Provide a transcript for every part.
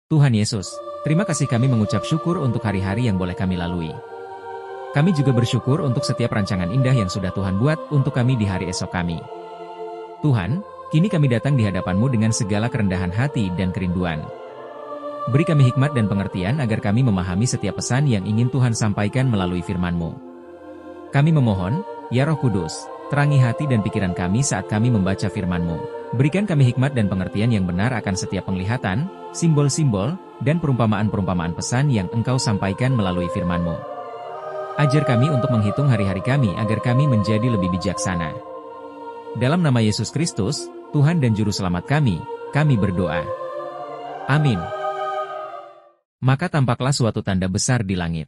Tuhan Yesus, terima kasih kami mengucap syukur untuk hari-hari yang boleh kami lalui. Kami juga bersyukur untuk setiap rancangan indah yang sudah Tuhan buat untuk kami di hari esok kami. Tuhan, kini kami datang di hadapan-Mu dengan segala kerendahan hati dan kerinduan. Beri kami hikmat dan pengertian agar kami memahami setiap pesan yang ingin Tuhan sampaikan melalui firman-Mu. Kami memohon, ya Roh Kudus, terangi hati dan pikiran kami saat kami membaca firman-Mu. Berikan kami hikmat dan pengertian yang benar akan setiap penglihatan, simbol-simbol, dan perumpamaan-perumpamaan pesan yang Engkau sampaikan melalui firman-Mu. Ajar kami untuk menghitung hari-hari kami agar kami menjadi lebih bijaksana. Dalam nama Yesus Kristus, Tuhan dan Juru Selamat kami berdoa. Amin. Maka tampaklah suatu tanda besar di langit.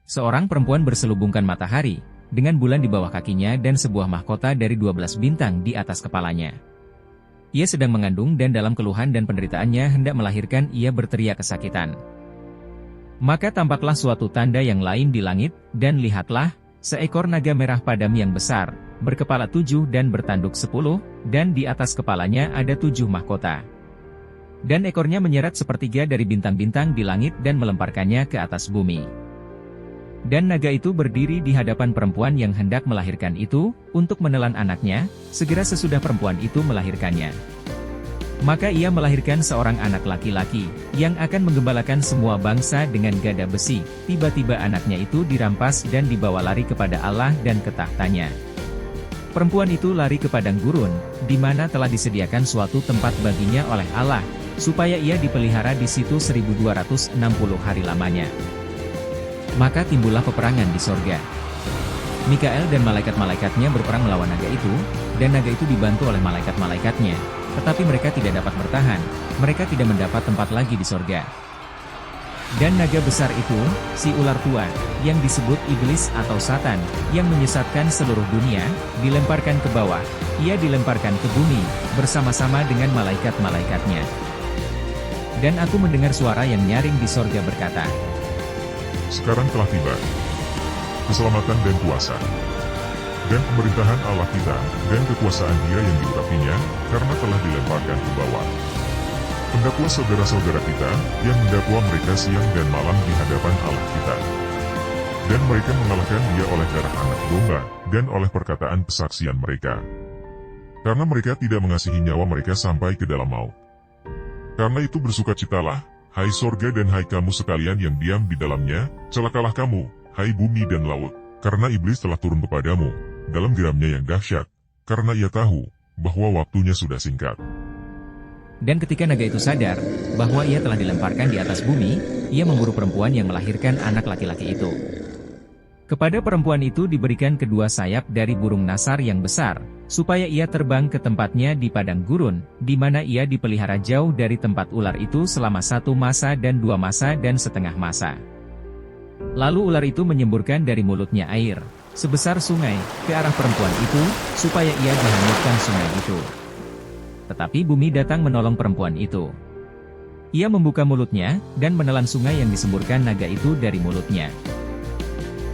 Seorang perempuan berselubungkan matahari, dengan bulan di bawah kakinya dan sebuah mahkota dari 12 bintang di atas kepalanya. Ia sedang mengandung dan dalam keluhan dan penderitaannya hendak melahirkan ia berteriak kesakitan. Maka tampaklah suatu tanda yang lain di langit, dan lihatlah, seekor naga merah padam yang besar, berkepala 7 dan bertanduk 10, dan di atas kepalanya ada 7 mahkota. Dan ekornya menyeret sepertiga dari bintang-bintang di langit dan melemparkannya ke atas bumi. Dan naga itu berdiri di hadapan perempuan yang hendak melahirkan itu, untuk menelan anaknya, segera sesudah perempuan itu melahirkannya. Maka ia melahirkan seorang anak laki-laki, yang akan menggembalakan semua bangsa dengan gada besi. Tiba-tiba anaknya itu dirampas dan dibawa lari kepada Allah dan ke tahtanya. Perempuan itu lari ke padang gurun, di mana telah disediakan suatu tempat baginya oleh Allah, supaya ia dipelihara di situ 1260 hari lamanya. Maka timbullah peperangan di sorga. Mikael dan malaikat-malaikatnya berperang melawan naga itu, dan naga itu dibantu oleh malaikat-malaikatnya, tetapi mereka tidak dapat bertahan, mereka tidak mendapat tempat lagi di sorga. Dan naga besar itu, si ular tua, yang disebut iblis atau Satan, yang menyesatkan seluruh dunia, dilemparkan ke bawah, ia dilemparkan ke bumi, bersama-sama dengan malaikat-malaikatnya. Dan aku mendengar suara yang nyaring di sorga berkata, sekarang telah tiba keselamatan dan kuasa, dan pemerintahan Allah kita, dan kekuasaan Dia yang diurapinya, karena telah dilemparkan ke bawah. Pendakwa saudara-saudara kita, yang mendakwa mereka siang dan malam di hadapan Allah kita. Dan mereka mengalahkan Dia oleh darah anak domba, dan oleh perkataan kesaksian mereka. Karena mereka tidak mengasihi nyawa mereka sampai ke dalam maut. Karena itu bersukacitalah, hai sorga dan hai kamu sekalian yang diam di dalamnya, celakalah kamu, hai bumi dan laut, karena iblis telah turun kepadamu, dalam geramnya yang dahsyat, karena ia tahu, bahwa waktunya sudah singkat. Dan ketika naga itu sadar, bahwa ia telah dilemparkan di atas bumi, ia memburu perempuan yang melahirkan anak laki-laki itu. Kepada perempuan itu diberikan kedua sayap dari burung nasar yang besar, supaya ia terbang ke tempatnya di padang gurun, di mana ia dipelihara jauh dari tempat ular itu selama 1 masa dan 2 masa dan setengah masa. Lalu ular itu menyemburkan dari mulutnya air, sebesar sungai, ke arah perempuan itu, supaya ia dihanyutkan sungai itu. Tetapi bumi datang menolong perempuan itu. Ia membuka mulutnya, dan menelan sungai yang disemburkan naga itu dari mulutnya.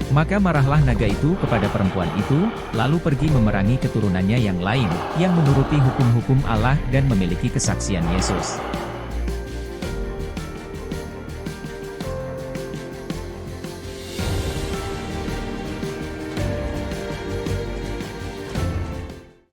Maka marahlah naga itu kepada perempuan itu, lalu pergi memerangi keturunannya yang lain, yang menuruti hukum-hukum Allah dan memiliki kesaksian Yesus.